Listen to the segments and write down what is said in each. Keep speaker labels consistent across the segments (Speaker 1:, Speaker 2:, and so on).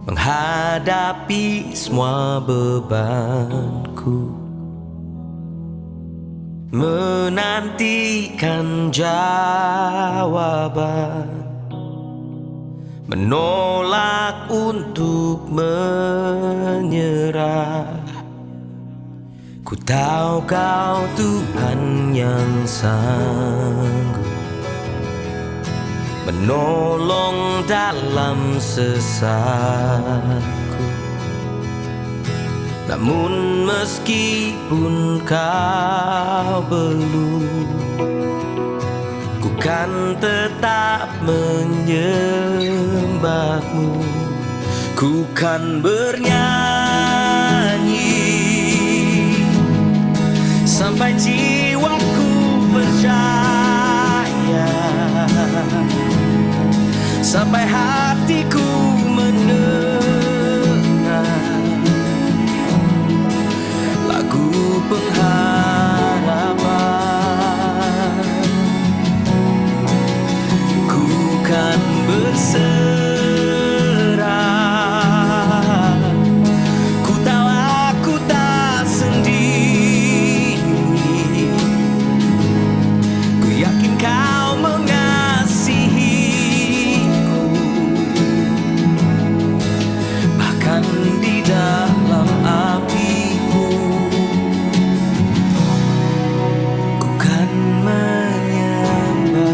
Speaker 1: menghadapi semua bebanku, menantikan jawaban, menolak untuk menyerah. Ku tahu Kau Tuhan yang sanggup menolong dalam sesatku. Namun meskipun Kau belum, ku kan tetap menyembah-Mu. Ku kan bernyanyi sampai jiwaku percaya, sampai hatiku mendengar lagu pengharapan. Ku kan berserah, ku tahu aku tak sendiri. Ku yakin Kau mengasihiku, bahkan di dalam api-Mu. Ku kan menyembah-Mu.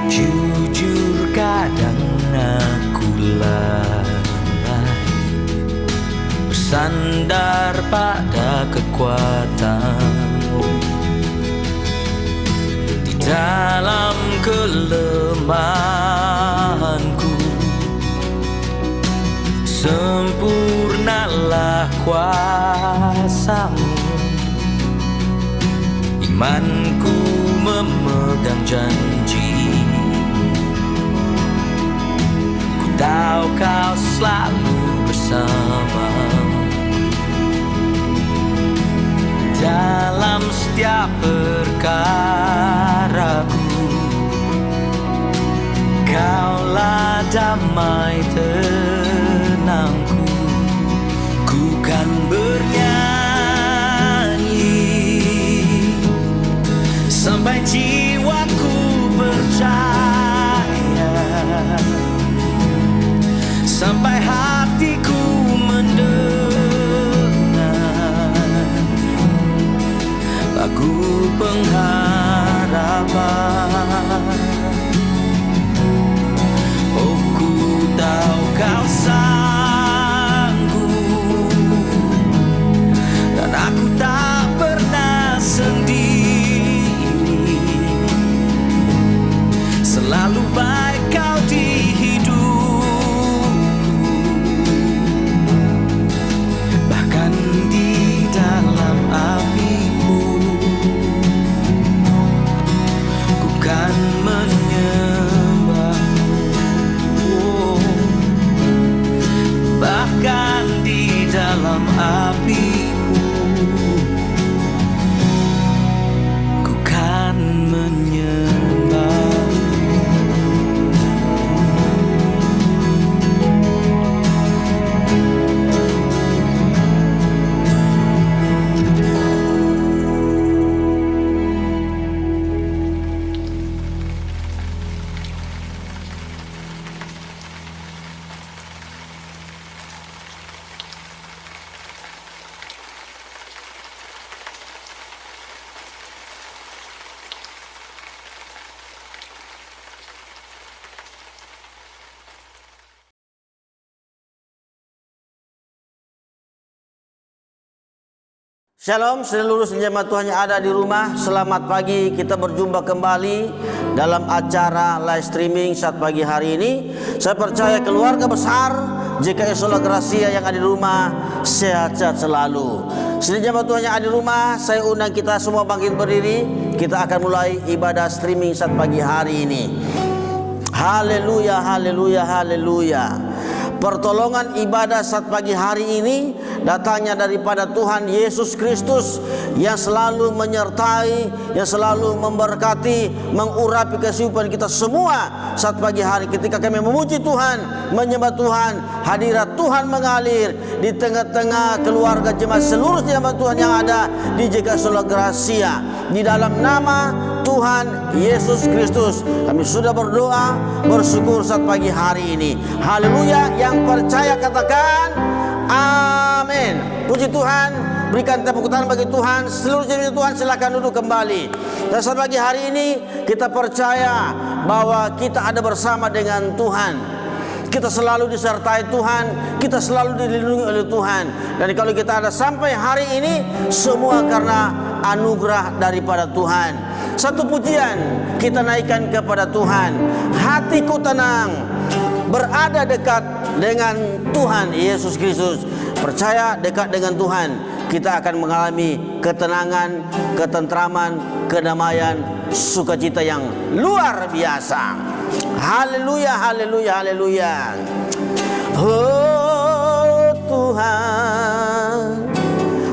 Speaker 1: Jujur kadang aku lalai, bersandar pada kekuatan-Mu. Di dalam kelemahanku, sempurnalah kuasa-Mu. Imanku memegang janji, ku tahu Kau selalu bersama dalam setiap perkaraku. Kaulah damai tenangku. Ku kan bernyanyi sampai jiwaku percaya, sampai hatiku mendengar lagu pengharapan. Oh, ku tahu Kau sanggup, dan aku tak pernah sendiri. Selalu baik Kau di hidupku, bahkan di dalam api-Mu. Ku kan menyembah-Mu, bahkan di dalam api-Mu. Ku kan menyembah.
Speaker 2: Shalom seluruh jemaat Tuhan yang ada di rumah. Selamat pagi, kita berjumpa kembali dalam acara live streaming saat pagi hari ini. Saya percaya keluarga besar JKI Solo Gracia yang ada di rumah sehat-sehat selalu. Jemaat Tuhan yang ada di rumah, saya undang kita semua bangkit berdiri. Kita akan mulai ibadah streaming saat pagi hari ini. Haleluya, haleluya, haleluya. Pertolongan ibadah saat pagi hari ini datangnya daripada Tuhan Yesus Kristus yang selalu menyertai, yang selalu memberkati, mengurapi kehidupan kita semua saat pagi hari ketika kami memuji Tuhan, menyembah Tuhan. Hadirat Tuhan mengalir di tengah-tengah keluarga jemaat, seluruh jemaat Tuhan yang ada di JKS Solo Gracia. Di dalam nama Tuhan Yesus Kristus kami sudah berdoa, bersyukur saat pagi hari ini. Haleluya. Yang percaya katakan amin. Puji Tuhan. Berikan tepuk tangan bagi Tuhan. Seluruh jemaat Tuhan silakan duduk kembali. Dan saat pagi hari ini kita percaya bahwa kita ada bersama dengan Tuhan. Kita selalu disertai Tuhan, kita selalu dilindungi oleh Tuhan. Dan kalau kita ada sampai hari ini, semua karena anugerah daripada Tuhan. Satu pujian kita naikkan kepada Tuhan. Hatiku tenang, berada dekat dengan Tuhan Yesus Kristus. Percaya dekat dengan Tuhan, kita akan mengalami ketenangan, ketentraman, kedamaian, sukacita yang luar biasa. Haleluya, haleluya, haleluya. Oh Tuhan,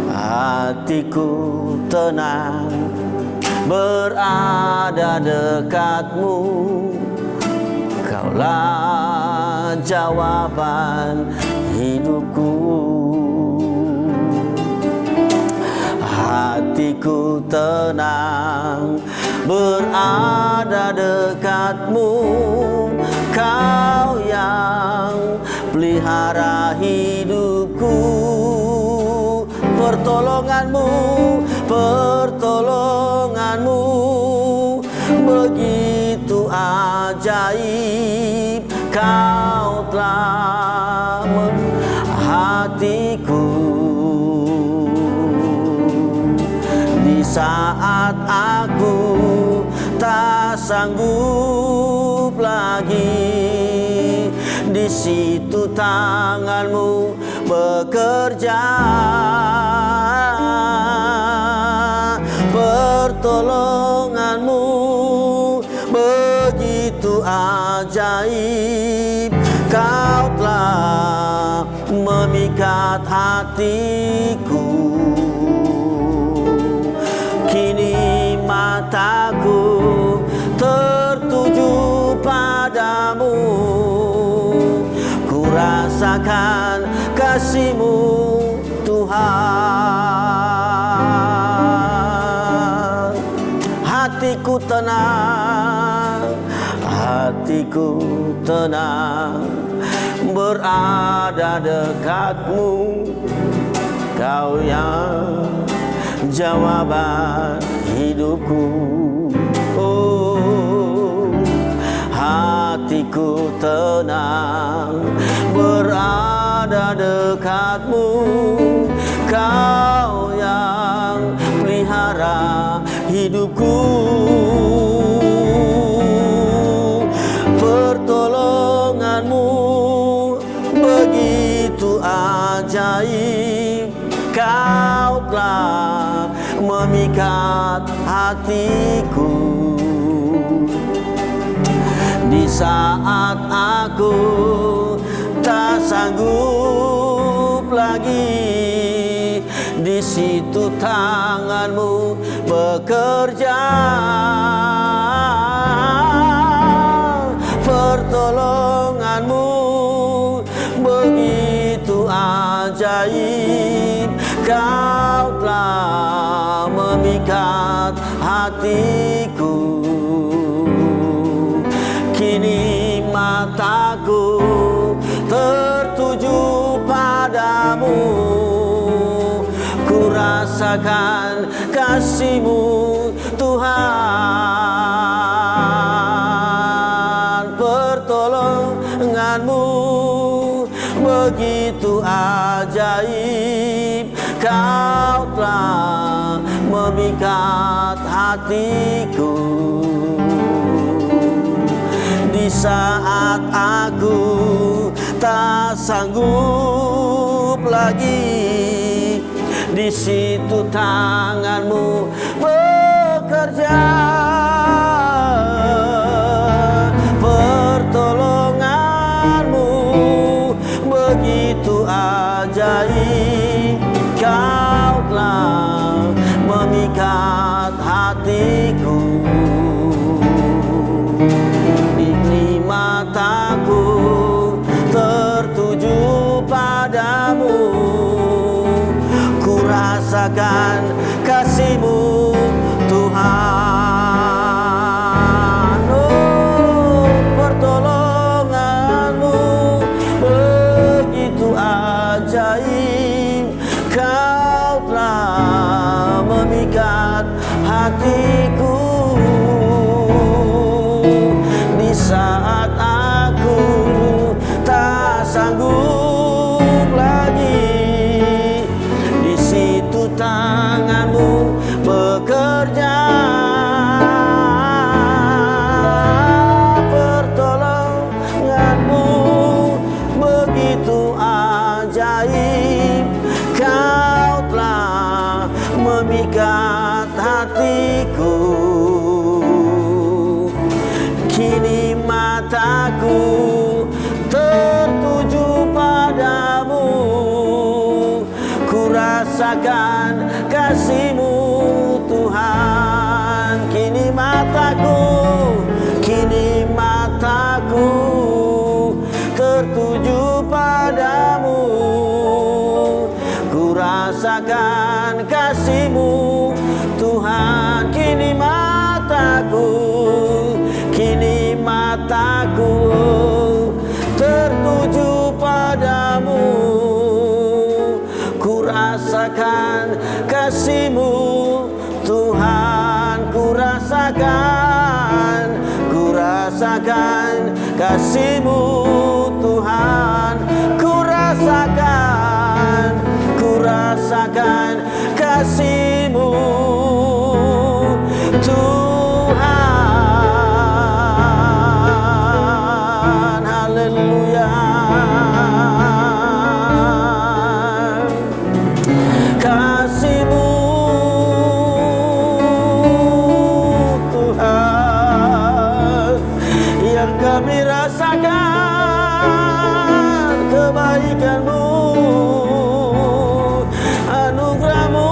Speaker 2: hatiku tenang, berada dekatmu. Kaulah jawaban hidupku. Hatiku tenang, berada dekatmu. Kau yang pelihara hidupku. Pertolonganmu, pertolonganmu begitu ajaib. Kau telah hatiku. Di saat aku tak sanggup lagi, di situ tanganmu bekerja. Pertolonganmu begitu ajaib. Kau telah memikat hatiku. Kini mataku tertuju padamu. Ku rasakan kasih-Mu Tuhan. Hatiku tenang, hatiku tenang, berada dekat-Mu. Kau yang jawaban hidupku. Oh, hatiku tenang, berada dekat-Mu. Kau yang pelihara hidupku. Pertolongan-Mu begitu ajaib. Kau telah memikat hatiku. Di saat aku tak sanggup lagi, di situ tangan-Mu bekerja. Pertolongan-Mu begitu ajaib. Kau telah memikat hatiku. Kini mataku tertuju padamu. Ku rasakan kasih-Mu Tuhan. Pertolongan-Mu begitu ajaib. Kau telah memikat hatiku. Di saat aku tak sanggup lagi, di situ tangan-Mu bekerja. Pertolongan-Mu begitu ajaib. rasakan kasih-Mu Tuhan. Oh, pertolongan-Mu begitu ajaib, Kau telah memikat hatiku. Di saat aku tak sanggup lagi, di situ tangan-Mu bekerja. Pertolongan-Mu begitu ajaib, Kau telah memikat hatiku. Kini mataku tertuju padamu, ku rasakan kasih-Mu Tuhan. Kini mataku tertuju padamu, ku rasakan kasih-Mu Tuhan. Kini mataku tertuju padamu, ku rasakan kasih-Mu Tuhan. Ku rasakan kasih-Mu Tuhan. Ku rasakan kasih-Mu Tuhan. Haleluya. Kasih-Mu Tuhan yang kami rasakan, kebaikan-Mu, anugerah-Mu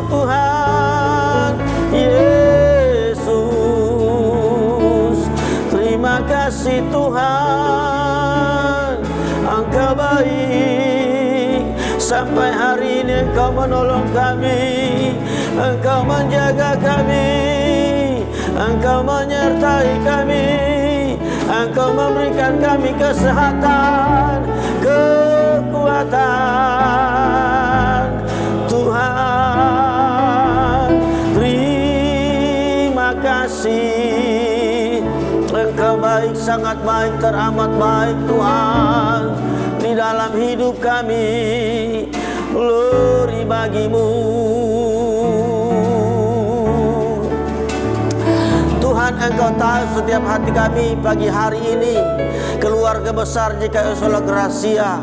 Speaker 2: Tuhan Yesus. Terima kasih Tuhan, Engkau baik. Sampai hari ini Engkau menolong kami, Engkau menjaga kami, Engkau menyertai kami, Engkau memberikan kami kesehatan, kekuatan. Tuhan, terima kasih. Engkau baik, sangat baik, teramat baik Tuhan di dalam hidup kami. Glory bagi-Mu Tuhan. Engkau tahu setiap hati kami pagi hari ini. Keluarga besar JKI Solo Gracia,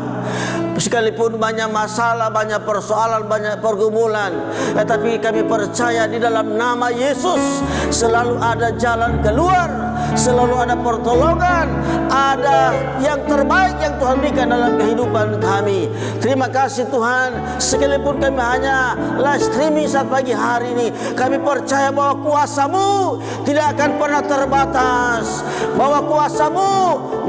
Speaker 2: sekalipun banyak masalah, banyak persoalan, banyak pergumulan, tetapi kami percaya di dalam nama Yesus selalu ada jalan keluar, selalu ada pertolongan, ada yang terbaik yang Tuhan berikan dalam kehidupan kami. Terima kasih Tuhan. Sekalipun kami hanya live streaming saat pagi hari ini, kami percaya bahwa kuasa-Mu tidak akan pernah terbatas, bahwa kuasa-Mu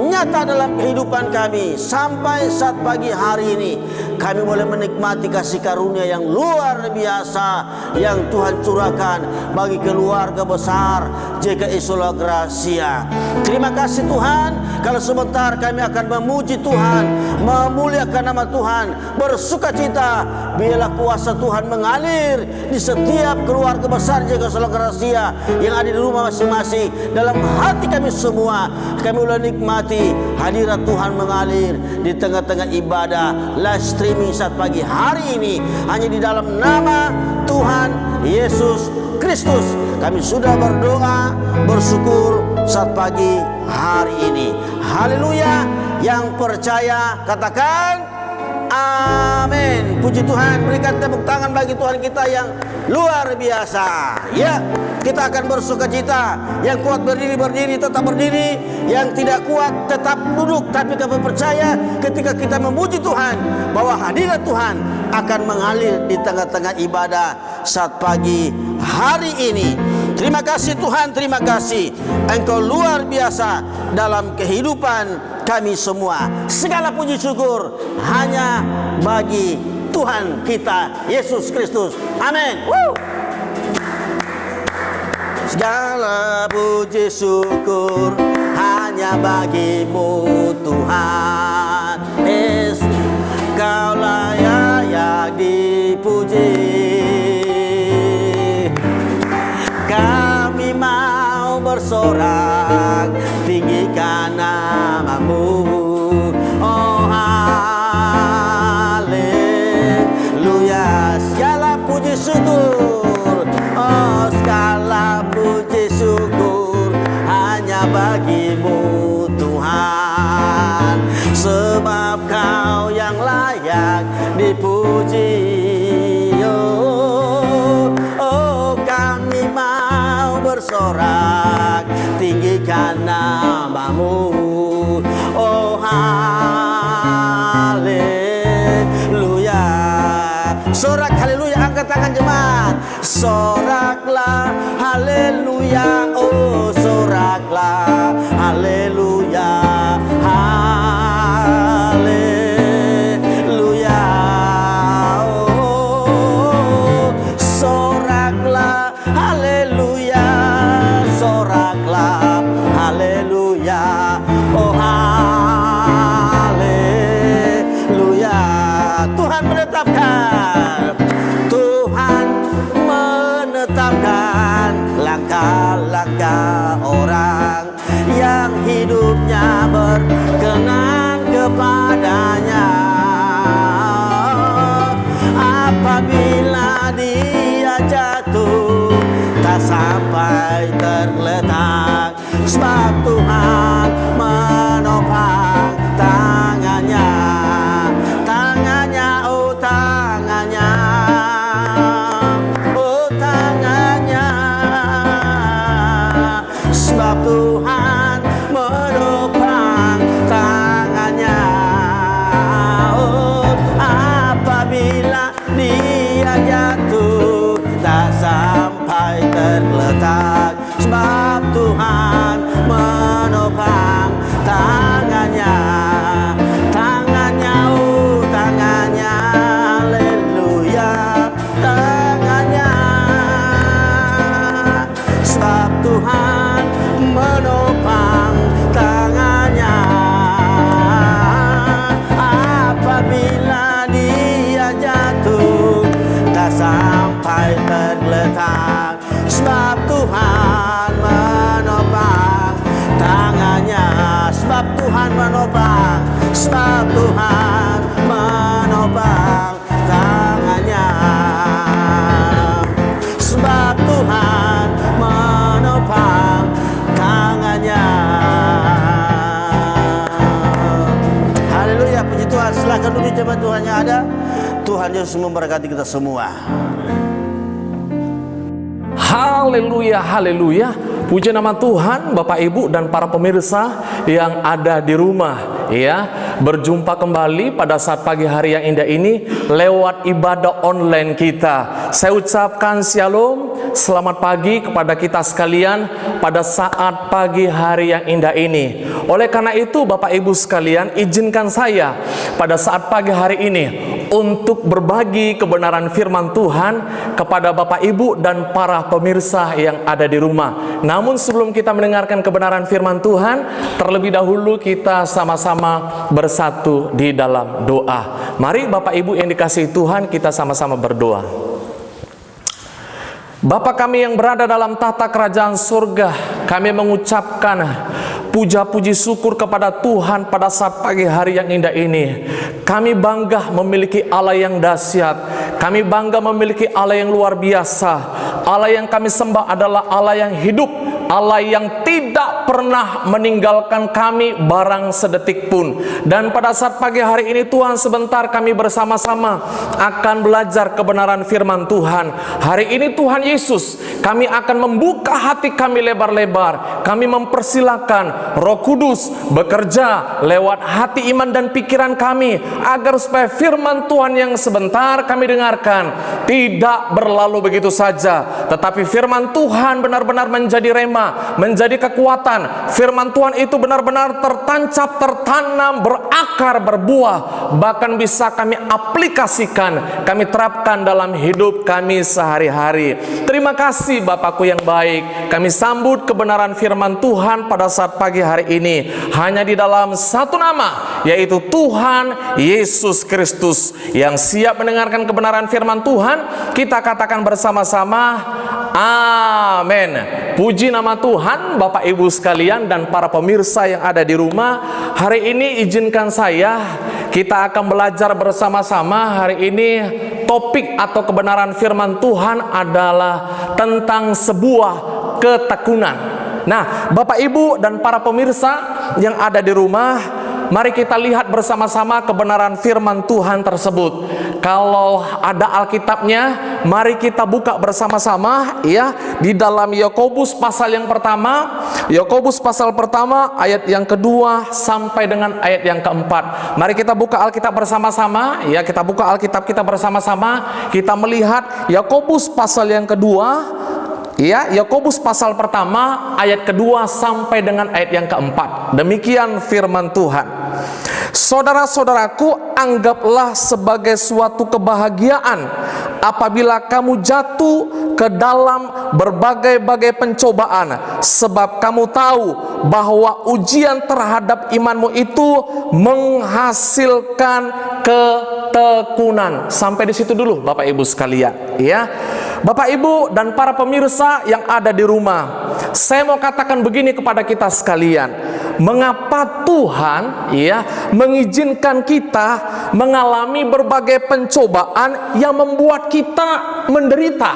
Speaker 2: nyata dalam kehidupan kami. Sampai saat pagi hari ini kami boleh menikmati kasih karunia yang luar biasa yang Tuhan curahkan bagi keluarga besar JKI Solo Gracia. Terima kasih Tuhan. Kalau sebentar kami akan memuji Tuhan, memuliakan nama Tuhan, bersukacita. Biarlah kuasa Tuhan mengalir di setiap keluarga besar JKI Solo Gracia yang ada di rumah masing-masing, dalam hati kami semua. Kami boleh nikmati hadirat Tuhan mengalir di tengah-tengah ibadah live streaming saat pagi hari ini. Hanya di dalam nama Tuhan Yesus Kristus kami sudah berdoa, bersyukur saat pagi hari ini. Haleluya. Yang percaya katakan amin. Puji Tuhan. Berikan tepuk tangan bagi Tuhan kita yang luar biasa. Ya, kita akan bersukacita. Yang kuat berdiri, berdiri, tetap berdiri. Yang tidak kuat tetap duduk. Tapi kami percaya ketika kita memuji Tuhan, bahwa hadirat Tuhan akan mengalir di tengah-tengah ibadah saat pagi hari ini. Terima kasih Tuhan, terima kasih. Engkau luar biasa dalam kehidupan kami semua. Segala puji syukur hanya bagi Tuhan kita Yesus Kristus. Amin. Segala puji syukur hanya bagimu Tuhan. Kau layak dipuji. Kami mau bersorak tinggikan namamu. Oh haleluya. Segala puji syukur, oh segala puji syukur hanya bagimu Tuhan. Sebab kau yang layak dipuji. Oh kami mau bersorak tinggikan namamu. Oh haleluya. Sorak haleluya, angkat tangan jemaat. Soraklah haleluya. Oh soraklah haleluya. Haleluya. Oh soraklah haleluya. Soraklah haleluya. Oh haleluya. Tuhan menetapkan, Tuhan menetapkan langkah-langkah orang yang hidupnya berkenan kepadanya. Apabila dia jatuh tak sampai tergeletak, sebab Tuhan menopang tangannya. Tangannya, oh tangannya, oh tangannya. Sebab Tuhan menopang tangannya. Oh apabila dia jatuh tak sampai tergeletak, sebab Tuhan menopang tangannya. Tangannya, oh tangannya, haleluya. Tangannya, sebab Tuhan menopang tangannya. Apabila dia jatuh tak sampai tergeletak, sebab Tuhan menopang tangannya. Sebab Tuhan menopang, sebab Tuhan menopang tangannya. Sebab Tuhan menopang tangannya. Haleluya, puji Tuhan. Silakan duduk jemaat Tuhan yang ada. Tuhan Yesus memberkati kita semua.
Speaker 3: Haleluya, haleluya. Puji nama Tuhan, Bapak Ibu dan para pemirsa yang ada di rumah, ya. Berjumpa kembali pada saat pagi hari yang indah ini lewat ibadah online kita. Saya ucapkan shalom, selamat pagi kepada kita sekalian pada saat pagi hari yang indah ini. Oleh karena itu, Bapak Ibu sekalian, izinkan saya pada saat pagi hari ini untuk berbagi kebenaran firman Tuhan kepada Bapak Ibu dan para pemirsa yang ada di rumah. Namun sebelum kita mendengarkan kebenaran firman Tuhan, terlebih dahulu kita sama-sama bersatu di dalam doa. Mari Bapak Ibu yang dikasihi Tuhan, kita sama-sama berdoa. Bapa kami yang berada dalam tahta kerajaan surga, kami mengucapkan puja-puji syukur kepada Tuhan pada saat pagi hari yang indah ini. Kami bangga memiliki Allah yang dahsyat. Kami bangga memiliki Allah yang luar biasa. Allah yang kami sembah adalah Allah yang hidup, Allah yang tidak pernah meninggalkan kami barang sedetik pun. Dan pada saat pagi hari ini Tuhan, sebentar kami bersama-sama akan belajar kebenaran firman Tuhan. Hari ini Tuhan Yesus, kami akan membuka hati kami lebar-lebar. Kami mempersilakan Roh Kudus bekerja lewat hati iman dan pikiran kami, agar supaya firman Tuhan yang sebentar kami dengarkan tidak berlalu begitu saja, tetapi firman Tuhan benar-benar menjadi rema, rumah menjadi kekuatan. Firman Tuhan itu benar-benar tertancap, tertanam, berakar, berbuah, bahkan bisa kami aplikasikan, kami terapkan dalam hidup kami sehari-hari. Terima kasih Bapakku yang baik. Kami sambut kebenaran firman Tuhan pada saat pagi hari ini hanya di dalam satu nama, yaitu Tuhan Yesus Kristus. Yang siap mendengarkan kebenaran firman Tuhan, kita katakan bersama-sama, amin. Puji nama Tuhan. Bapak Ibu sekalian dan para pemirsa yang ada di rumah, hari ini izinkan saya, kita akan belajar bersama-sama. Hari ini topik atau kebenaran firman Tuhan adalah tentang sebuah ketekunan. Nah, Bapak Ibu dan para pemirsa yang ada di rumah, mari kita lihat bersama-sama kebenaran firman Tuhan tersebut. Kalau ada Alkitabnya, mari kita buka bersama-sama ya di dalam Yakobus pasal yang pertama. Yakobus pasal pertama ayat yang kedua sampai dengan ayat yang keempat. Mari kita buka Alkitab bersama-sama ya, kita buka Alkitab kita bersama-sama. Kita melihat Yakobus pasal yang kedua. Ya, Yakobus pasal pertama ayat kedua sampai dengan ayat yang keempat. Demikian firman Tuhan. Saudara-saudaraku, anggaplah sebagai suatu kebahagiaan apabila kamu jatuh ke dalam berbagai-bagai pencobaan, sebab kamu tahu bahwa ujian terhadap imanmu itu menghasilkan ketekunan. Sampai di situ dulu Bapak Ibu sekalian ya. Bapak Ibu dan para pemirsa yang ada di rumah, saya mau katakan begini kepada kita sekalian. Mengapa Tuhan ya mengizinkan kita mengalami berbagai pencobaan yang membuat kita menderita,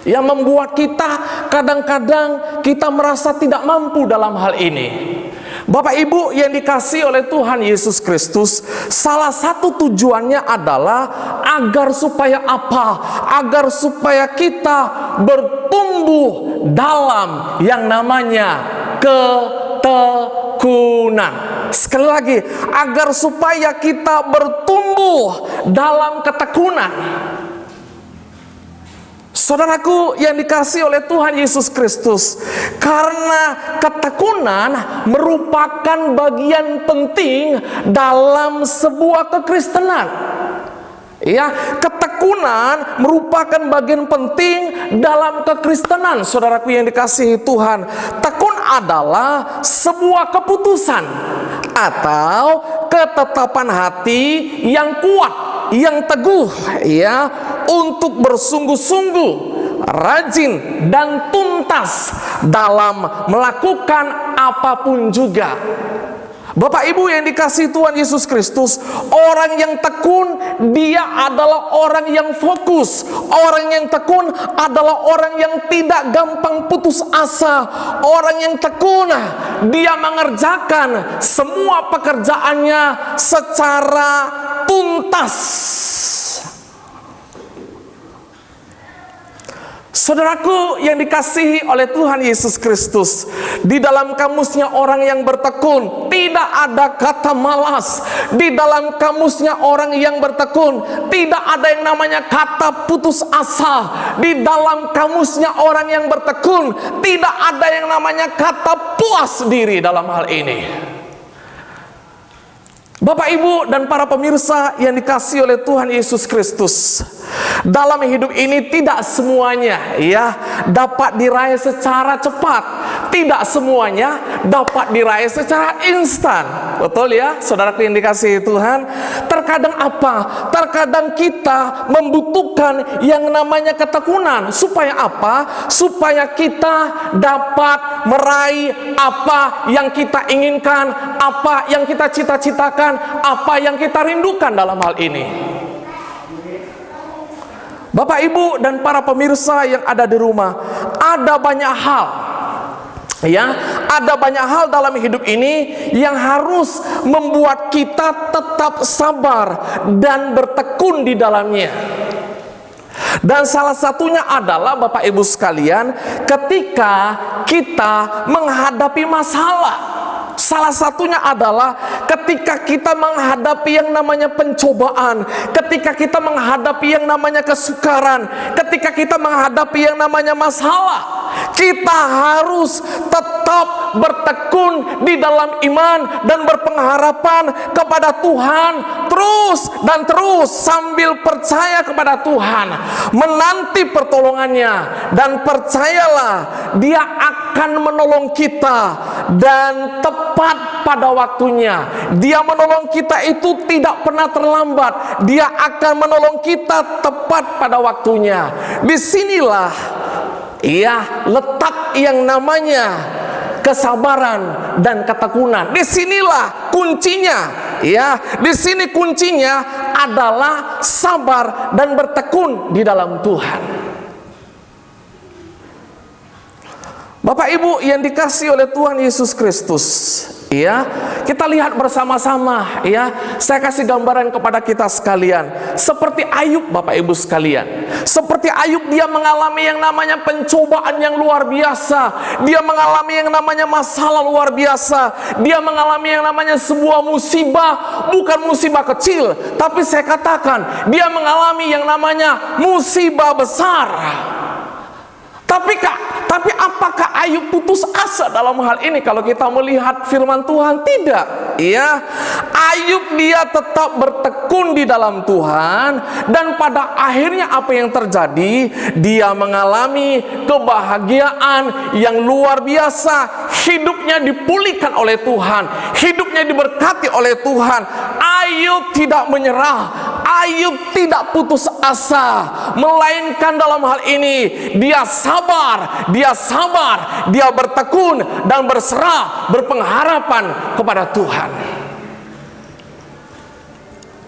Speaker 3: yang membuat kita kadang-kadang kita merasa tidak mampu dalam hal ini? Bapak Ibu yang dikasihi oleh Tuhan Yesus Kristus, salah satu tujuannya adalah agar supaya apa? Agar supaya kita bertumbuh dalam yang namanya ketekunan. Sekali lagi, agar supaya kita bertumbuh dalam ketekunan. Saudaraku yang dikasihi oleh Tuhan Yesus Kristus, karena ketekunan merupakan bagian penting dalam sebuah kekristenan. Ya, ketekunan merupakan bagian penting dalam kekristenan. Saudaraku yang dikasihi Tuhan, tekun adalah sebuah keputusan atau ketetapan hati yang kuat, yang teguh ya, untuk bersungguh-sungguh, rajin dan tuntas dalam melakukan apapun juga. Bapak Ibu yang dikasihi Tuhan Yesus Kristus, orang yang tekun dia adalah orang yang fokus. Orang yang tekun adalah orang yang tidak gampang putus asa. Orang yang tekun dia mengerjakan semua pekerjaannya secara tuntas. Saudaraku yang dikasihi oleh Tuhan Yesus Kristus, di dalam kamusnya orang yang bertekun tidak ada kata malas. Di dalam kamusnya orang yang bertekun tidak ada yang namanya kata putus asa. Di dalam kamusnya orang yang bertekun tidak ada yang namanya kata puas diri dalam hal ini. Bapak Ibu dan para pemirsa yang dikasihi oleh Tuhan Yesus Kristus, dalam hidup ini tidak semuanya ya dapat diraih secara cepat. Tidak semuanya dapat diraih secara instan. Betul ya, saudaraku yang dikasihi Tuhan? Terkadang apa? Terkadang kita membutuhkan yang namanya ketekunan. Supaya apa? Supaya kita dapat meraih apa yang kita inginkan, apa yang kita cita-citakan, apa yang kita rindukan dalam hal ini. Bapak Ibu dan para pemirsa yang ada di rumah, ada banyak hal ya, ada banyak hal dalam hidup ini yang harus membuat kita tetap sabar dan bertekun di dalamnya. Dan salah satunya adalah Bapak Ibu sekalian, ketika kita menghadapi masalah. Salah satunya adalah ketika kita menghadapi yang namanya pencobaan, ketika kita menghadapi yang namanya kesukaran, ketika kita menghadapi yang namanya masalah. Kita harus tetap bertekun di dalam iman dan berpengharapan kepada Tuhan terus dan terus, sambil percaya kepada Tuhan, menanti pertolongannya, dan percayalah Dia akan menolong kita dan tepat pada waktunya. Dia menolong kita itu tidak pernah terlambat. Dia akan menolong kita tepat pada waktunya. Disinilah letak yang namanya kesabaran dan ketekunan. Disinilah kuncinya. Di sini kuncinya adalah sabar dan bertekun di dalam Tuhan. Bapak Ibu yang dikasihi oleh Tuhan Yesus Kristus, kita lihat bersama-sama, saya kasih gambaran kepada kita sekalian. Seperti Ayub, Bapak Ibu sekalian. Seperti Ayub, dia mengalami yang namanya pencobaan yang luar biasa. Dia mengalami yang namanya masalah luar biasa. Dia mengalami yang namanya sebuah musibah, bukan musibah kecil, tapi saya katakan dia mengalami yang namanya musibah besar. Tapi apakah Ayub putus asa dalam hal ini? Kalau kita melihat firman Tuhan, tidak. Ayub dia tetap bertekun di dalam Tuhan, dan pada akhirnya apa yang terjadi? Dia mengalami kebahagiaan yang luar biasa. Hidupnya dipulihkan oleh Tuhan, hidupnya diberkati oleh Tuhan. Ayub tidak menyerah, Ayub tidak putus asa, melainkan dalam hal ini dia sabar, dia bertekun dan berserah, berpengharapan kepada Tuhan.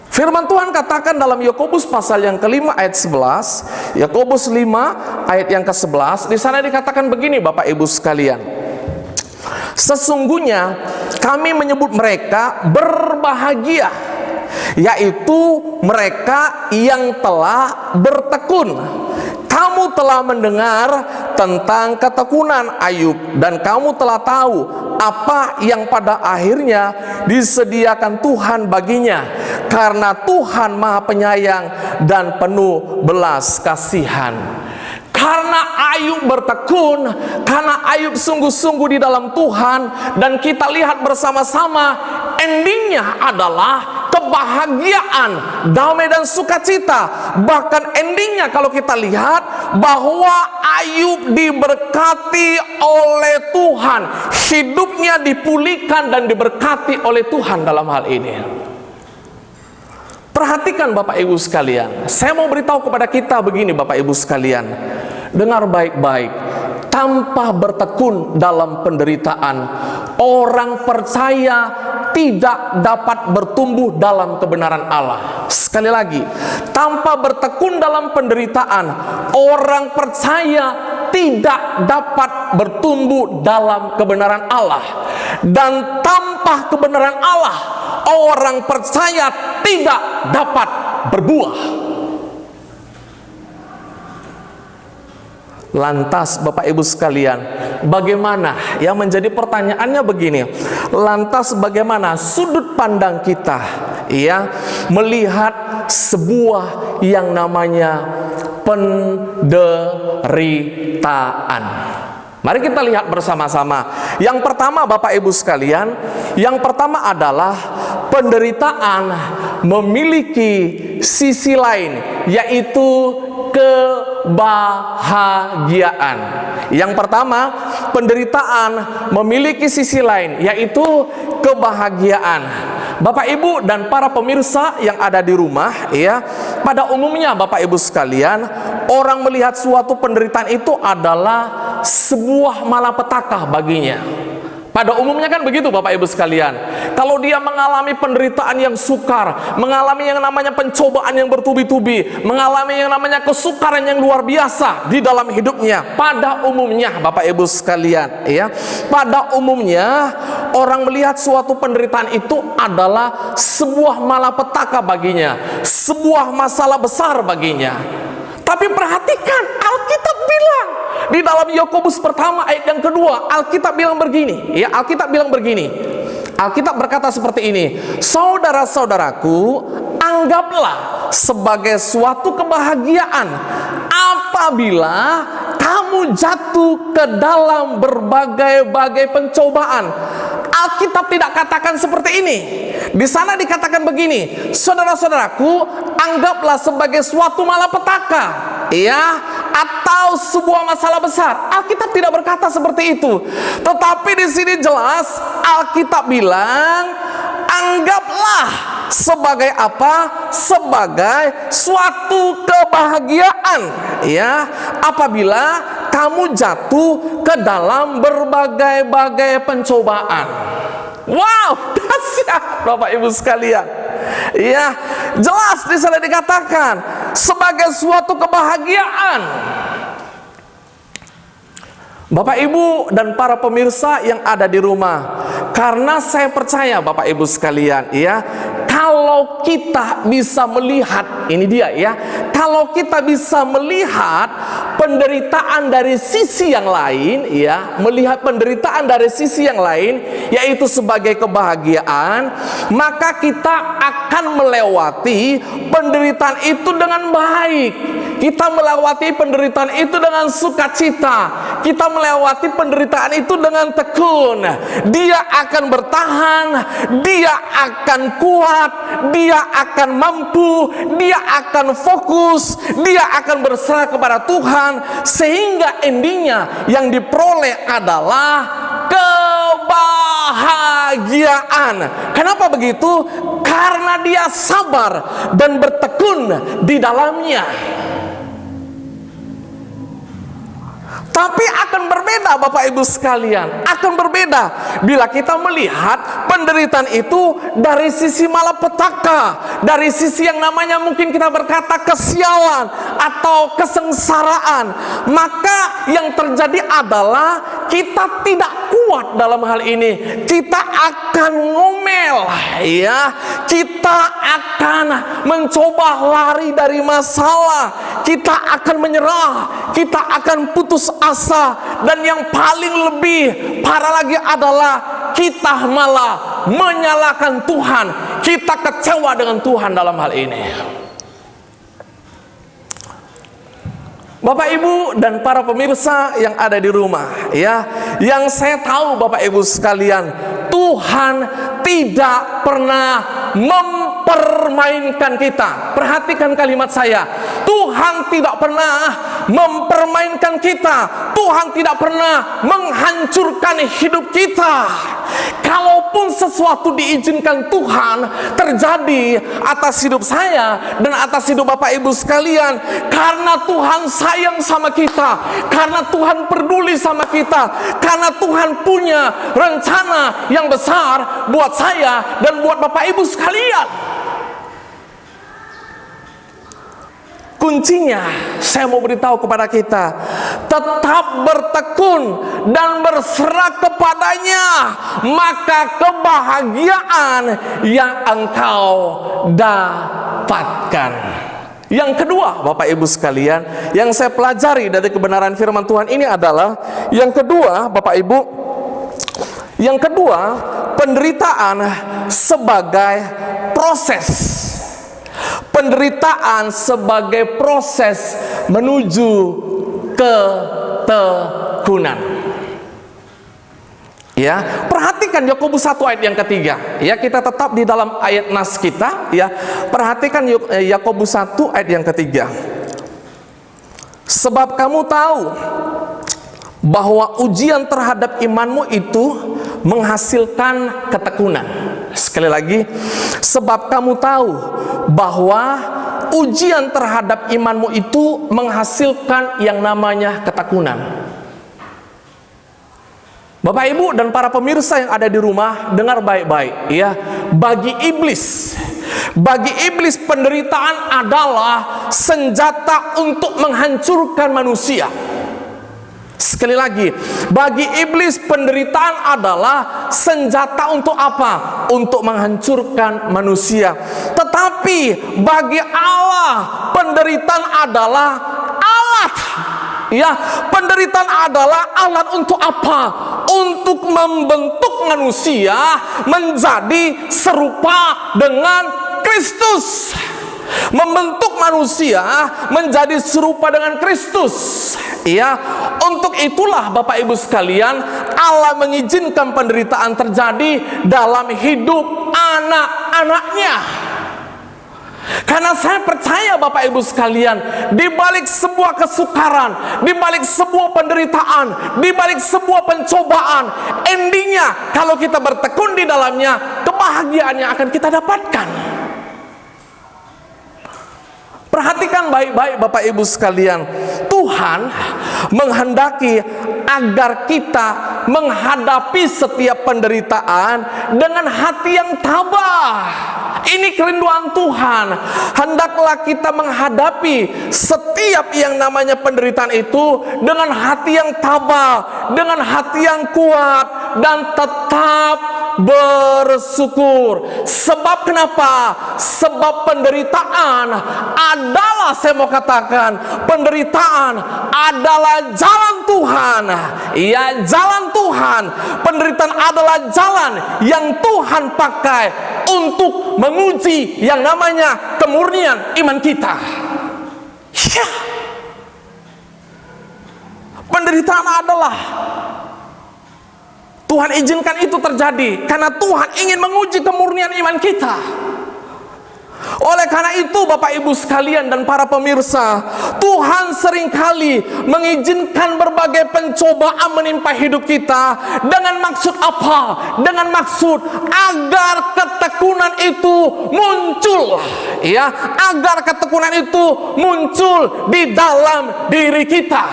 Speaker 3: Firman Tuhan katakan dalam Yakobus pasal yang ke-5 ayat 11, Yakobus 5 ayat yang ke-11, di sana dikatakan begini, Bapak Ibu sekalian. Sesungguhnya kami menyebut mereka berbahagia, yaitu mereka yang telah bertekun. Kamu telah mendengar tentang ketekunan Ayub, dan kamu telah tahu apa yang pada akhirnya disediakan Tuhan baginya, karena Tuhan Maha Penyayang dan penuh belas kasihan. Karena Ayub bertekun, karena Ayub sungguh-sungguh di dalam Tuhan, dan kita lihat bersama-sama, endingnya adalah kebahagiaan, damai dan sukacita. Bahkan endingnya kalau kita lihat bahwa Ayub diberkati oleh Tuhan, hidupnya dipulihkan dan diberkati oleh Tuhan dalam hal ini. Perhatikan Bapak Ibu sekalian, saya mau beritahu kepada kita begini Bapak Ibu sekalian, dengar baik-baik. Tanpa bertekun dalam penderitaan, orang percaya tidak dapat bertumbuh dalam kebenaran Allah. Sekali lagi, tanpa bertekun dalam penderitaan, orang percaya tidak dapat bertumbuh dalam kebenaran Allah. Dan tanpa kebenaran Allah, orang percaya tidak dapat berbuah. Lantas Bapak Ibu sekalian, bagaimana? Yang menjadi pertanyaannya begini, lantas bagaimana sudut pandang kita melihat sebuah yang namanya penderitaan? Mari kita lihat bersama-sama. Yang pertama Bapak Ibu sekalian, yang pertama adalah penderitaan memiliki sisi lain, yaitu kebahagiaan. Yang pertama, penderitaan memiliki sisi lain, yaitu kebahagiaan. Bapak Ibu dan para pemirsa yang ada di rumah, pada umumnya Bapak Ibu sekalian, orang melihat suatu penderitaan itu adalah sebuah malapetaka baginya. Pada umumnya kan begitu Bapak Ibu sekalian. Kalau dia mengalami penderitaan yang sukar, mengalami yang namanya pencobaan yang bertubi-tubi, mengalami yang namanya kesukaran yang luar biasa di dalam hidupnya, pada umumnya Bapak Ibu sekalian, pada umumnya orang melihat suatu penderitaan itu adalah sebuah malapetaka baginya, sebuah masalah besar baginya. Tapi perhatikan, Alkitab bilang di dalam Yakobus pertama ayat yang kedua, Alkitab bilang begini, Alkitab bilang begini. Alkitab berkata seperti ini, saudara-saudaraku, anggaplah sebagai suatu kebahagiaan apabila kamu jatuh ke dalam berbagai-bagai pencobaan. Alkitab tidak katakan seperti ini. Di sana dikatakan begini, saudara-saudaraku, anggaplah sebagai suatu malapetaka, ya, atau sebuah masalah besar. Alkitab tidak berkata seperti itu. Tetapi di sini jelas Alkitab bilang, anggaplah sebagai apa? Sebagai suatu kebahagiaan, ya, apabila kamu jatuh ke dalam berbagai-bagai pencobaan. Wow, dahsyat Bapak Ibu sekalian. Ya, jelas di sana dikatakan sebagai suatu kebahagiaan. Bapak Ibu dan para pemirsa yang ada di rumah, karena saya percaya Bapak Ibu sekalian, ya, kalau kita bisa melihat, ini dia ya, kalau kita bisa melihat penderitaan dari sisi yang lain, ya, melihat penderitaan dari sisi yang lain, yaitu sebagai kebahagiaan, maka kita akan melewati penderitaan itu dengan baik. Kita melewati penderitaan itu dengan sukacita. Kita melewati penderitaan itu dengan tekun. Dia akan bertahan, dia akan kuat, dia akan mampu, dia akan fokus, dia akan berserah kepada Tuhan, sehingga endingnya yang diperoleh adalah kebahagiaan. Kenapa begitu? Karena dia sabar dan bertekun di dalamnya. Tapi akan berbeda Bapak Ibu sekalian, akan berbeda bila kita melihat penderitaan itu dari sisi malapetaka, dari sisi yang namanya mungkin kita berkata kesialan atau kesengsaraan. Maka yang terjadi adalah kita tidak kuat dalam hal ini. Kita akan ngomel, ya, kita akan mencoba lari dari masalah, kita akan menyerah, kita akan putus asa, dan yang paling lebih parah lagi adalah kita malah menyalahkan Tuhan. Kita kecewa dengan Tuhan dalam hal ini. Bapak Ibu dan para pemirsa yang ada di rumah, ya, yang saya tahu Bapak Ibu sekalian, Tuhan tidak pernah mempermainkan kita. Perhatikan kalimat saya. Tuhan tidak pernah mempermainkan kita. Tuhan tidak pernah menghancurkan hidup kita. Kalaupun sesuatu diizinkan Tuhan terjadi atas hidup saya dan atas hidup Bapak Ibu sekalian, karena Tuhan sayang sama kita, karena Tuhan peduli sama kita, karena Tuhan punya rencana yang besar buat saya dan buat Bapak Ibu sekalian. Kuncinya saya mau beritahu kepada kita, tetap bertekun dan berserah kepadanya, maka kebahagiaan yang engkau dapatkan. Yang kedua Bapak Ibu sekalian, yang saya pelajari dari kebenaran firman Tuhan ini adalah, yang kedua Bapak Ibu, yang kedua, penderitaan sebagai proses. Penderitaan sebagai proses menuju ketekunan. Ya, perhatikan Yakobus 1 ayat yang ketiga. Ya, kita tetap di dalam ayat nas kita, ya. Perhatikan Yakobus 1 ayat yang ketiga. Sebab kamu tahu bahwa ujian terhadap imanmu itu menghasilkan ketekunan. Sekali lagi, sebab kamu tahu bahwa ujian terhadap imanmu itu menghasilkan yang namanya ketekunan. Bapak Ibu dan para pemirsa yang ada di rumah, dengar baik-baik, ya. Bagi iblis penderitaan adalah senjata untuk menghancurkan manusia. Sekali lagi, bagi iblis penderitaan adalah senjata untuk apa? Untuk menghancurkan manusia. Tetapi bagi Allah penderitaan adalah alat. Ya, penderitaan adalah alat untuk apa? Untuk membentuk manusia menjadi serupa dengan Kristus. membentuk manusia menjadi serupa dengan Kristus. Ya, untuk itulah Bapak Ibu sekalian, Allah mengizinkan penderitaan terjadi dalam hidup anak-anaknya. Karena saya percaya Bapak Ibu sekalian, di balik sebuah kesukaran, di balik sebuah penderitaan, di balik sebuah pencobaan, endingnya kalau kita bertekun di dalamnya, kebahagiaan yang akan kita dapatkan. Perhatikan baik-baik Bapak Ibu sekalian, Tuhan menghendaki agar kita menghadapi setiap penderitaan dengan hati yang tabah. Ini kerinduan Tuhan. Hendaklah kita menghadapi setiap yang namanya penderitaan itu dengan hati yang tabah, dengan hati yang kuat, dan tetap bersyukur. Sebab kenapa? Sebab penderitaan adalah, saya mau katakan, penderitaan adalah jalan Tuhan. Ya, jalan Tuhan. Penderitaan adalah jalan yang Tuhan pakai untuk menguji yang namanya kemurnian iman kita. Ya. Penderitaan adalah Tuhan izinkan itu terjadi karena Tuhan ingin menguji kemurnian iman kita. Oleh karena itu Bapak Ibu sekalian dan para pemirsa, Tuhan seringkali mengizinkan berbagai pencobaan menimpa hidup kita. Dengan maksud apa? Dengan maksud agar ketekunan itu muncul. Ya, agar ketekunan itu muncul di dalam diri kita.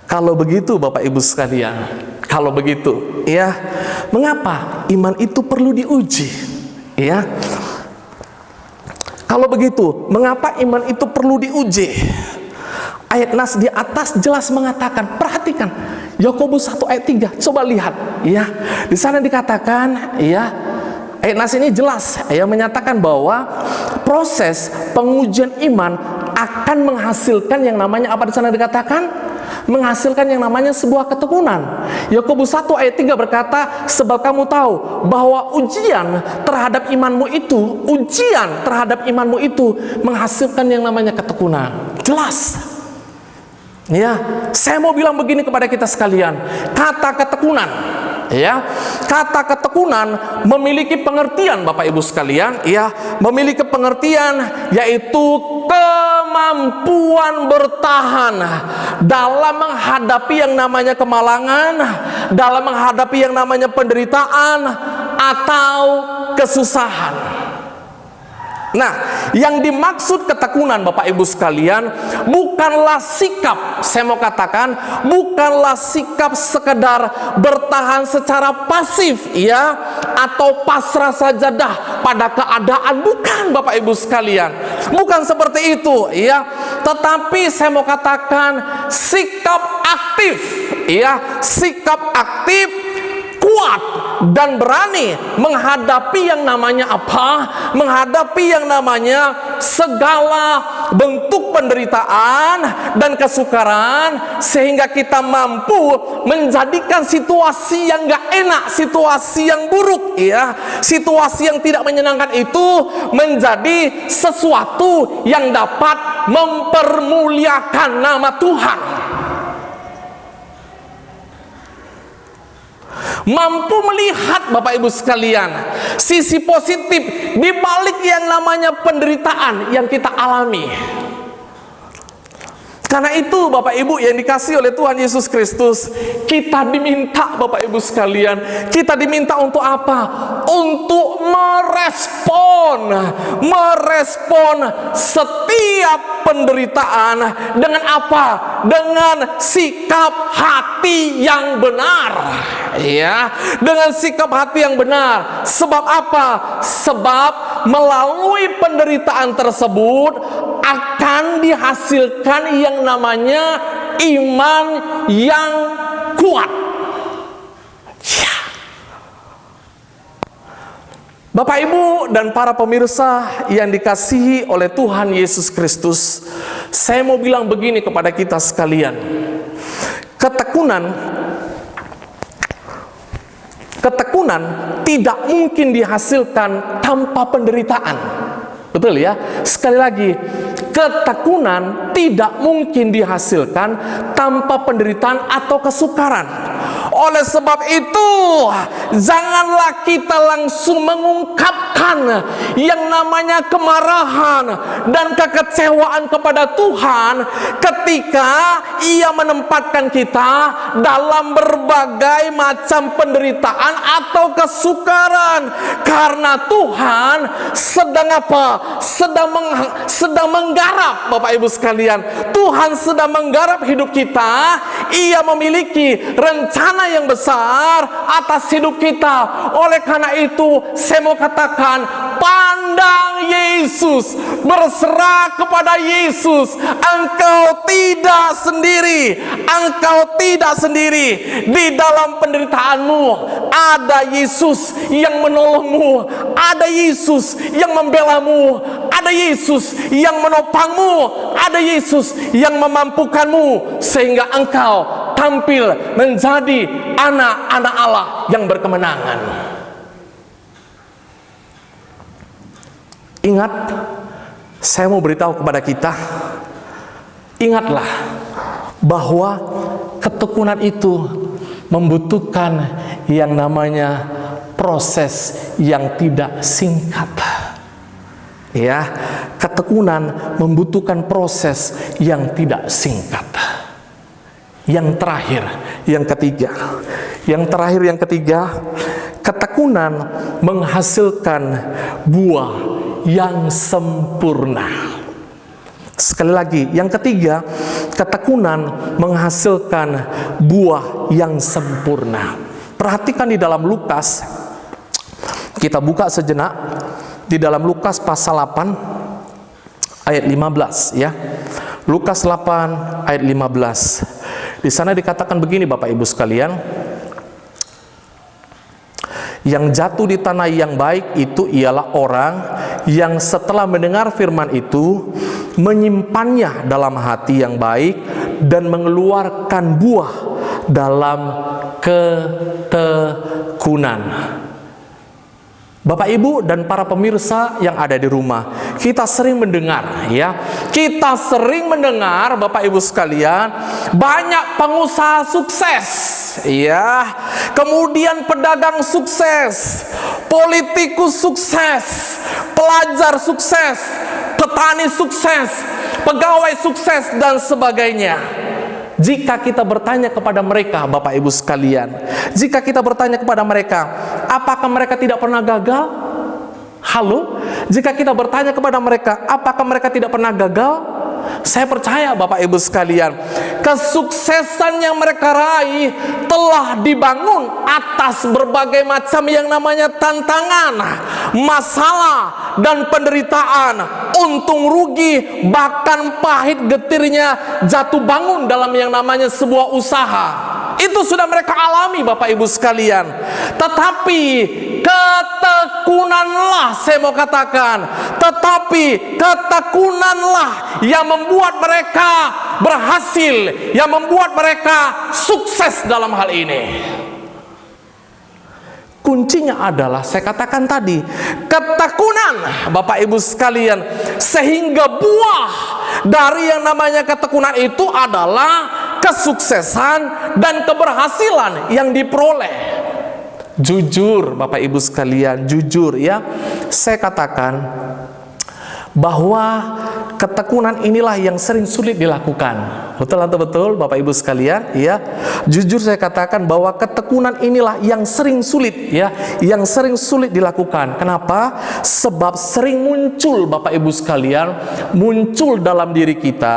Speaker 3: Kalau begitu Bapak Ibu sekalian, kalau begitu, ya, mengapa iman itu perlu diuji? Ya, kalau begitu, mengapa iman itu perlu diuji? Ayat nas di atas jelas mengatakan, perhatikan, Yakobus 1 ayat 3, coba lihat, ya, di sana dikatakan, ya, ayat nas ini jelas, ya, menyatakan bahwa proses pengujian iman akan menghasilkan yang namanya apa di sana dikatakan? Menghasilkan yang namanya sebuah ketekunan. Yakobus 1 ayat 3 berkata, sebab kamu tahu bahwa ujian terhadap imanmu itu menghasilkan yang namanya ketekunan. Jelas. Ya, saya mau bilang begini kepada kita sekalian, kata ketekunan, ya, kata ketekunan memiliki pengertian Bapak Ibu sekalian, ya, memiliki pengertian yaitu kemampuan bertahan dalam menghadapi yang namanya kemalangan, dalam menghadapi yang namanya penderitaan atau kesusahan. Nah, yang dimaksud ketekunan Bapak Ibu sekalian bukanlah sikap, saya mau katakan, bukanlah sikap sekedar bertahan secara pasif, ya, atau pasrah saja dah pada keadaan, bukan Bapak Ibu sekalian. Bukan seperti itu, ya. Tetapi saya mau katakan sikap aktif, ya, sikap aktif, kuat dan berani menghadapi yang namanya apa? Menghadapi yang namanya segala bentuk penderitaan dan kesukaran, sehingga kita mampu menjadikan situasi yang gak enak, situasi yang buruk, ya, situasi yang tidak menyenangkan itu menjadi sesuatu yang dapat mempermuliakan nama Tuhan. Mampu melihat Bapak Ibu sekalian sisi positif di balik yang namanya penderitaan yang kita alami. Karena itu Bapak Ibu yang dikasihi oleh Tuhan Yesus Kristus, kita diminta Bapak Ibu sekalian, kita diminta untuk apa? Untuk merespon setiap penderitaan dengan apa? Dengan sikap hati yang benar. Ya, dengan sikap hati yang benar. Sebab apa? Sebab melalui penderitaan tersebut akan dihasilkan yang namanya iman yang kuat. Ya. Bapak Ibu dan para pemirsa yang dikasihi oleh Tuhan Yesus Kristus, saya mau bilang begini kepada kita ketekunan ketekunan tidak mungkin dihasilkan tanpa penderitaan. Betul ya? Sekali lagi, ketekunan tidak mungkin dihasilkan tanpa penderitaan atau kesukaran. Oleh sebab itu, janganlah kita langsung mengungkapkan yang namanya kemarahan dan kekecewaan kepada Tuhan ketika Ia menempatkan kita dalam berbagai macam penderitaan atau kesukaran. Karena Tuhan sedang apa? Sedang menggarap, Bapak Ibu sekalian. Tuhan sedang menggarap hidup kita. Ia memiliki rencana yang besar atas hidup kita. Oleh karena itu, saya mau katakan, pandang Yesus, berserah kepada Yesus. Engkau tidak sendiri. Engkau tidak sendiri. Di dalam penderitaanmu ada Yesus yang menolongmu, ada Yesus yang membelamu, ada Yesus yang menopangmu, ada Yesus yang memampukanmu, sehingga engkau tampil menjadi anak-anak Allah yang berkemenangan. Ingat, saya mau beritahu kepada kita, ingatlah bahwa ketekunan itu membutuhkan yang namanya proses yang tidak singkat. Ya, ketekunan membutuhkan proses yang tidak singkat. Yang terakhir, yang ketiga, ketekunan menghasilkan buah yang sempurna. Sekali lagi, yang ketiga, ketekunan menghasilkan buah yang sempurna. Perhatikan di dalam Lukas, kita buka sejenak di dalam Lukas pasal 8 ayat 15 ya. Lukas 8 ayat 15. Di sana dikatakan begini, Bapak Ibu sekalian. Yang jatuh di tanah yang baik itu ialah orang yang setelah mendengar firman itu menyimpannya dalam hati yang baik dan mengeluarkan buah dalam ketekunan. Bapak Ibu dan para pemirsa yang ada di rumah, kita sering mendengar ya. Kita sering mendengar, Bapak Ibu sekalian, banyak pengusaha sukses ya. Kemudian pedagang sukses, politikus sukses, pelajar sukses, petani sukses, pegawai sukses dan sebagainya. Jika kita bertanya kepada mereka, Bapak Ibu sekalian, jika kita bertanya kepada mereka, apakah mereka tidak pernah gagal? Halo? Jika kita bertanya kepada mereka, apakah mereka tidak pernah gagal? Saya percaya, Bapak Ibu sekalian, kesuksesan yang mereka raih telah dibangun atas berbagai macam yang namanya tantangan, masalah, dan penderitaan, untung rugi, bahkan pahit getirnya jatuh bangun dalam yang namanya sebuah usaha. Itu sudah mereka alami, Bapak Ibu sekalian. Tetapi ketekunanlah, saya mau katakan, tetapi ketekunanlah yang membuat mereka berhasil, yang membuat mereka sukses dalam hal ini. Kuncinya adalah, saya katakan tadi, ketekunan, Bapak Ibu sekalian. Sehingga buah dari yang namanya ketekunan itu adalah kesuksesan dan keberhasilan yang diperoleh. Jujur, Bapak Ibu sekalian, jujur ya, saya katakan bahwa ketekunan inilah yang sering sulit dilakukan. Betul atau betul, Bapak Ibu sekalian? Ya, jujur saya katakan bahwa ketekunan inilah yang sering sulit, ya, yang sering sulit dilakukan. Kenapa? Sebab sering muncul, Bapak Ibu sekalian, muncul dalam diri kita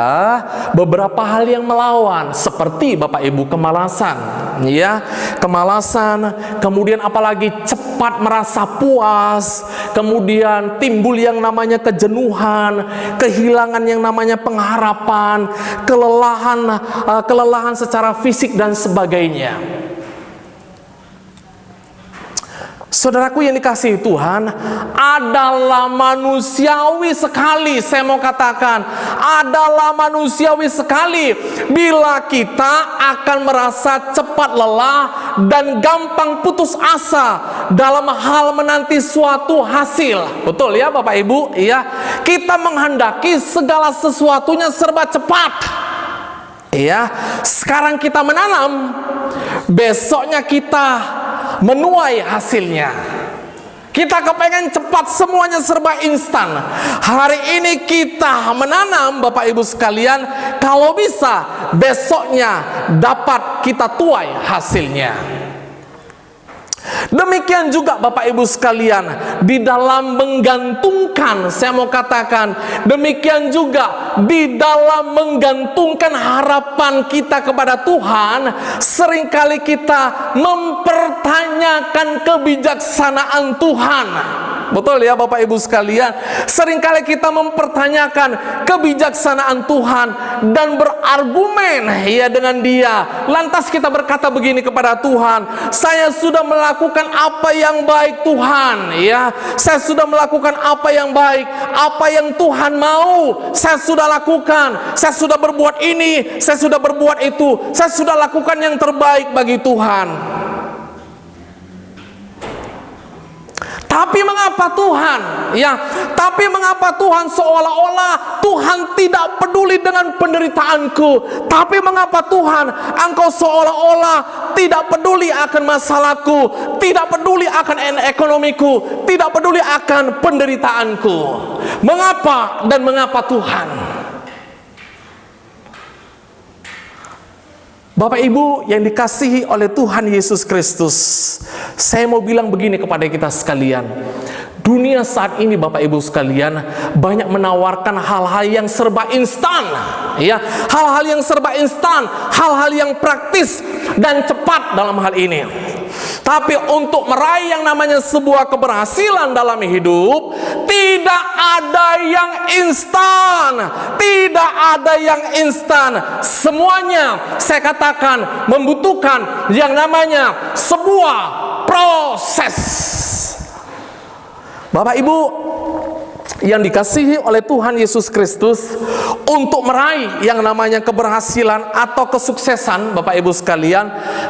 Speaker 3: beberapa hal yang melawan, seperti Bapak Ibu kemalasan, ya, kemalasan, kemudian apalagi cepat merasa puas, kemudian timbul yang namanya kejenuhan, kehilangan yang namanya pengharapan, kelelahan secara fisik dan sebagainya. Saudaraku yang dikasihi Tuhan, adalah manusiawi sekali, saya mau katakan, adalah manusiawi sekali bila kita akan merasa cepat lelah dan gampang putus asa dalam hal menanti suatu hasil. Betul ya Bapak Ibu? Iya, kita menghendaki segala sesuatunya serba cepat. Iya, sekarang kita menanam, besoknya kita menuai hasilnya. Kita kepengen cepat, semuanya serba instan. Hari ini kita menanam, Bapak Ibu sekalian, kalau bisa besoknya dapat kita tuai hasilnya. Demikian juga Bapak Ibu sekalian, di dalam menggantungkan, saya mau katakan, demikian juga di dalam menggantungkan harapan kita kepada Tuhan, seringkali kita mempertanyakan kebijaksanaan Tuhan. Betul ya Bapak Ibu sekalian, seringkali kita mempertanyakan kebijaksanaan Tuhan dan berargumen ya dengan Dia. Lantas kita berkata begini kepada Tuhan, saya sudah melakukan apa yang baik Tuhan, ya. Saya sudah melakukan apa yang baik, apa yang Tuhan mau, saya sudah lakukan. Saya sudah berbuat ini, saya sudah berbuat itu, saya sudah lakukan yang terbaik bagi Tuhan. Tapi mengapa Tuhan? Ya, tapi mengapa Tuhan seolah-olah Tuhan tidak peduli dengan penderitaanku? Tapi mengapa Tuhan Engkau seolah-olah tidak peduli akan masalahku, tidak peduli akan ekonomiku, tidak peduli akan penderitaanku? Mengapa dan mengapa Tuhan? Bapak Ibu yang dikasihi oleh Tuhan Yesus Kristus, saya mau bilang begini kepada kita sekalian. Dunia saat ini Bapak Ibu sekalian banyak menawarkan hal-hal yang serba instan, ya, hal-hal yang serba instan, hal-hal yang praktis dan cepat dalam hal ini. Tapi untuk meraih yang namanya sebuah keberhasilan dalam hidup, tidak ada yang instan, tidak ada yang instan. Semuanya saya katakan membutuhkan yang namanya sebuah proses. Bapak Ibu yang dikasihi oleh Tuhan Yesus Kristus, untuk meraih yang namanya keberhasilan atau kesuksesan, Bapak Ibu sekalian,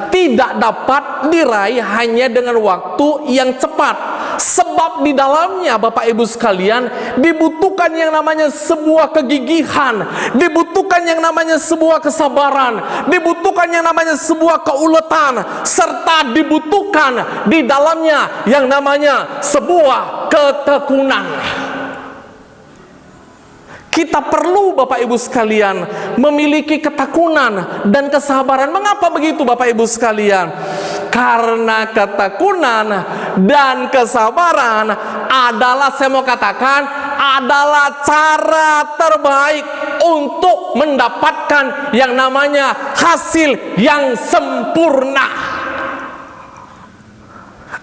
Speaker 3: tidak dapat diraih hanya dengan waktu yang cepat. Sebab di dalamnya Bapak Ibu sekalian dibutuhkan yang namanya sebuah kegigihan, dibutuhkan yang namanya sebuah kesabaran, dibutuhkan yang namanya sebuah keuletan, serta dibutuhkan di dalamnya yang namanya sebuah ketekunan. Kita perlu Bapak Ibu sekalian memiliki ketekunan dan kesabaran. Mengapa begitu Bapak Ibu sekalian? Karena ketekunan dan kesabaran adalah, saya mau katakan, adalah cara terbaik untuk mendapatkan yang namanya hasil yang sempurna.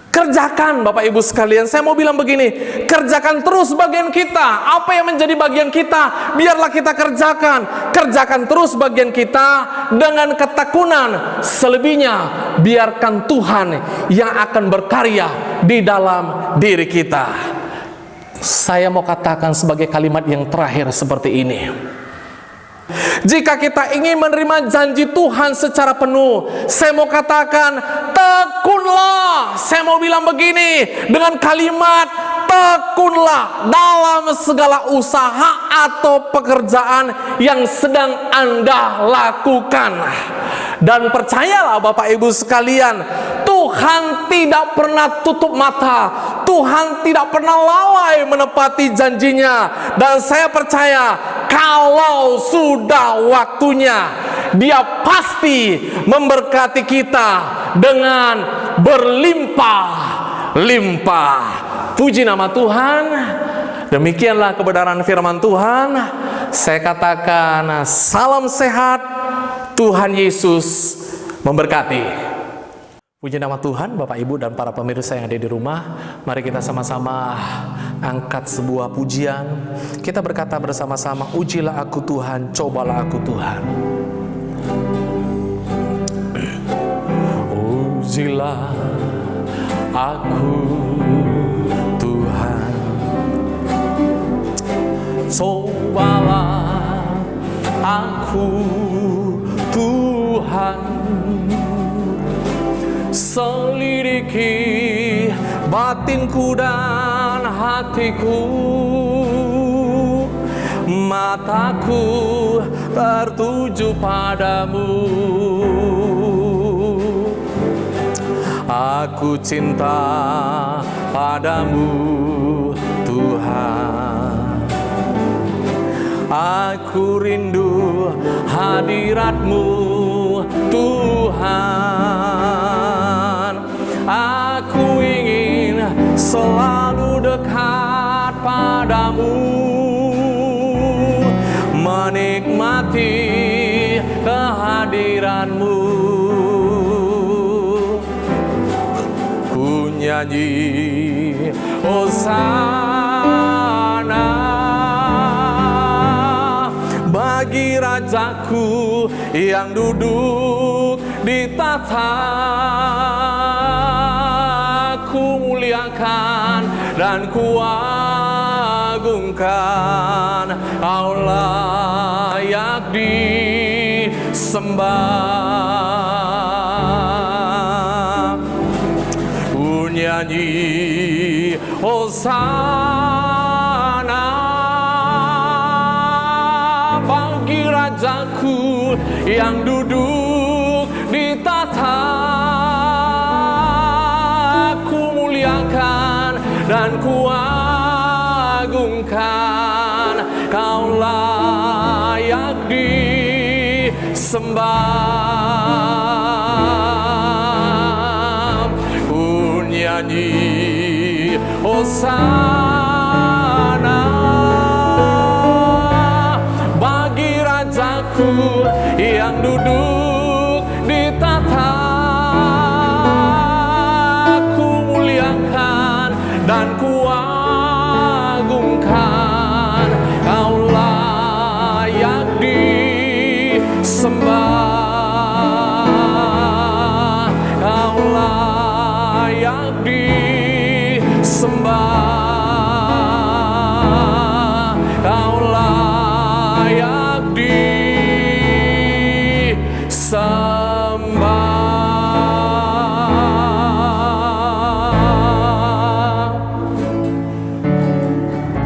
Speaker 3: Kerjakan Bapak Ibu sekalian, saya mau bilang begini, kerjakan terus bagian kita. Apa yang menjadi bagian kita, biarlah kita kerjakan. Kerjakan terus bagian kita dengan ketekunan. Selebihnya biarkan Tuhan yang akan berkarya di dalam diri kita. Saya mau katakan sebagai kalimat yang terakhir seperti ini. Jika kita ingin menerima janji Tuhan secara penuh, saya mau katakan tekunlah. Saya mau bilang begini dengan kalimat tekunlah dalam segala usaha atau pekerjaan yang sedang Anda lakukan. Dan percayalah Bapak Ibu sekalian, Tuhan tidak pernah tutup mata, Tuhan tidak pernah lalai menepati janjinya. Dan saya percaya kalau sudah waktunya, Dia pasti memberkati kita dengan berlimpah-limpah. Puji nama Tuhan. Demikianlah kebenaran firman Tuhan. Saya katakan salam sehat, Tuhan Yesus memberkati. Puji nama Tuhan, Bapak Ibu dan para pemirsa yang ada di rumah. Mari kita sama-sama angkat sebuah pujian. Kita berkata bersama-sama, ujilah aku Tuhan, cobalah aku Tuhan. Ujilah aku Tuhan. Cobalah aku Tuhan, selidiki batinku dan hatiku, mataku tertuju padamu. Aku cinta padamu Tuhan, aku rindu hadirat-Mu Tuhan. Aku ingin selalu dekat padamu, menikmati kehadiran-Mu. Ku nyanyi Hosana bagi Rajaku yang duduk di tahta. Ku muliakan dan ku agungkan, Kau layak disembah. Ku nyanyi Hosana bagi Rajaku yang duduk di tahta. Ku muliakan dan ku agungkan, Kau layak disembah. Ku nyanyi Hosana bagi Rajaku yang duduk di tahta. Ku muliakan dan ku agungkan, Kau layak disembah. Kau layak disembah. Kau layak disembah.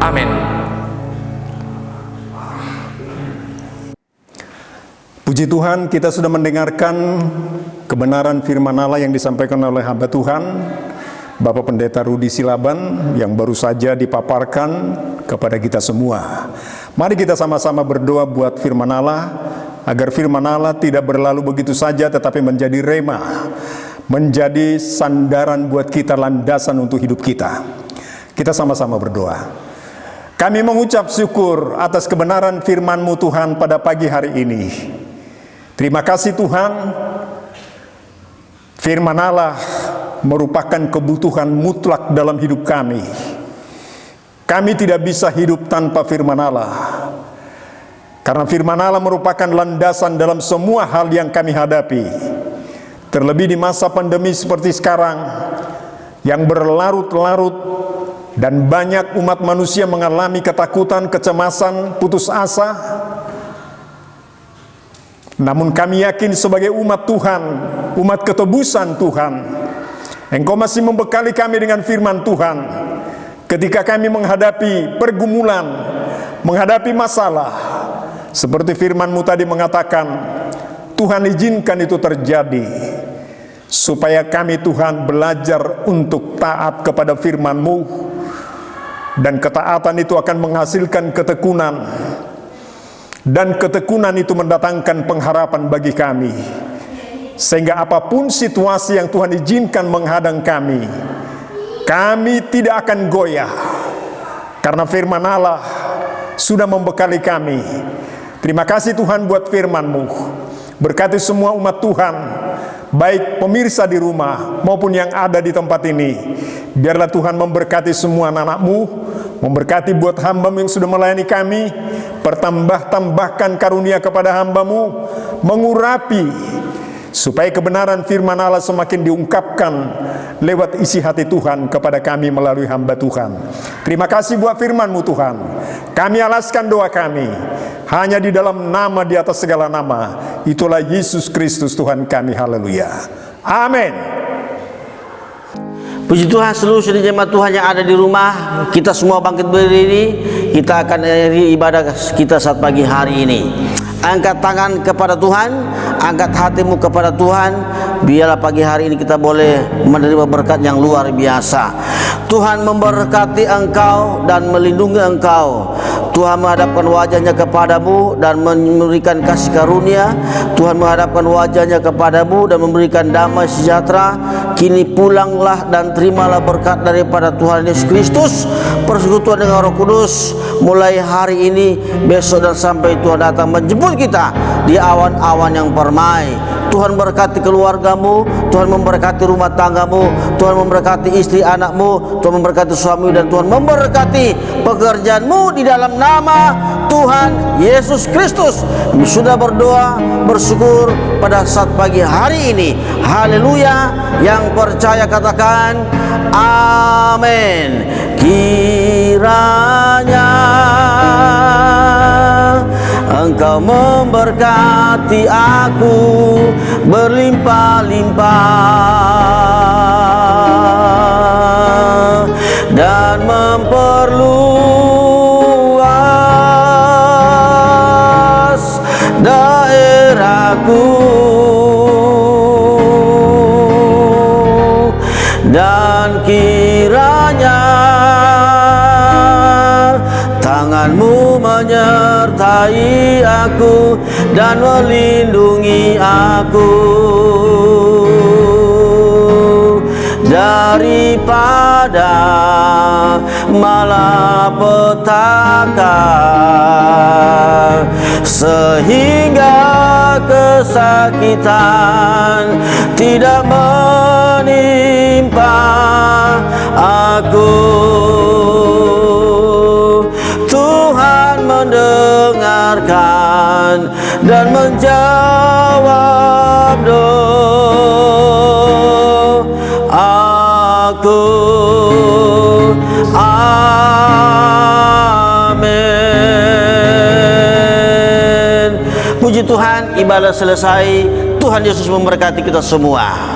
Speaker 3: Amin.
Speaker 4: Puji Tuhan, kita sudah mendengarkan kebenaran firman Allah yang disampaikan oleh hamba Tuhan Bapak Pendeta Rudi Silaban yang baru saja dipaparkan kepada kita semua. Mari kita sama-sama berdoa buat firman Allah, agar firman Allah tidak berlalu begitu saja tetapi menjadi rema, menjadi sandaran buat kita, landasan untuk hidup kita. Kita sama-sama berdoa. Kami mengucap syukur atas kebenaran firman-Mu Tuhan pada pagi hari ini. Terima kasih Tuhan, firman Allah merupakan kebutuhan mutlak dalam hidup kami. Kami tidak bisa hidup tanpa firman Allah, karena firman Allah merupakan landasan dalam semua hal yang kami hadapi. Terlebih di masa pandemi seperti sekarang, yang berlarut-larut dan banyak umat manusia mengalami ketakutan, kecemasan, putus asa. Namun kami yakin sebagai umat Tuhan, umat ketebusan Tuhan, Engkau masih membekali kami dengan firman Tuhan ketika kami menghadapi pergumulan, menghadapi masalah. Seperti firman-Mu tadi mengatakan, Tuhan izinkan itu terjadi supaya kami Tuhan belajar untuk taat kepada firman-Mu, dan ketaatan itu akan menghasilkan ketekunan, dan ketekunan itu mendatangkan pengharapan bagi kami, sehingga apapun situasi yang Tuhan izinkan menghadang kami, kami tidak akan goyah, karena firman Allah sudah membekali kami. Terima kasih Tuhan buat firman-Mu. Berkati semua umat Tuhan, baik pemirsa di rumah maupun yang ada di tempat ini. Biarlah Tuhan memberkati semua anak-Mu, memberkati buat hamba-Mu yang sudah melayani kami. Pertambahkan karunia kepada hamba-Mu, mengurapi supaya kebenaran firman Allah semakin diungkapkan lewat isi hati Tuhan kepada kami melalui hamba Tuhan. Terima kasih buat firman-Mu Tuhan. Kami alaskan doa kami hanya di dalam nama di atas segala nama, itulah Yesus Kristus Tuhan kami. Haleluya. Amin.
Speaker 2: Puji Tuhan, seluruh jemaat Tuhan yang ada di rumah, kita semua bangkit berdiri. Kita akan akhiri ibadah kita saat pagi hari ini. Angkat tangan kepada Tuhan, angkat hatimu kepada Tuhan. Biarlah pagi hari ini kita boleh menerima berkat yang luar biasa. Tuhan memberkati engkau dan melindungi engkau. Tuhan menghadapkan wajahnya kepadamu dan memberikan kasih karunia. Tuhan menghadapkan wajahnya kepadamu dan memberikan damai sejahtera. Kini pulanglah dan terimalah berkat daripada Tuhan Yesus Kristus, persekutuan dengan Roh Kudus, mulai hari ini, besok, dan sampai Tuhan datang menjemput kita di awan-awan yang permai. Tuhan berkati keluargamu, Tuhan memberkati rumah tanggamu, Tuhan memberkati istri anakmu, Tuhan memberkati suami, dan Tuhan memberkati pekerjaanmu di dalam nama Tuhan Yesus Kristus. Kami sudah berdoa, bersyukur pada saat pagi hari ini. Haleluya. Yang percaya katakan amin. Kiranya Engkau memberkati aku berlimpah-limpah dan memperluas daerahku, dan kiranya tanganmu menyertai aku dan melindungi aku daripada malapetaka, sehingga kesakitan tidak menimpa aku. Tuhan mendengarkan dan menjawab doaku. Amin. Puji Tuhan, ibadah selesai. Tuhan Yesus memberkati kita semua.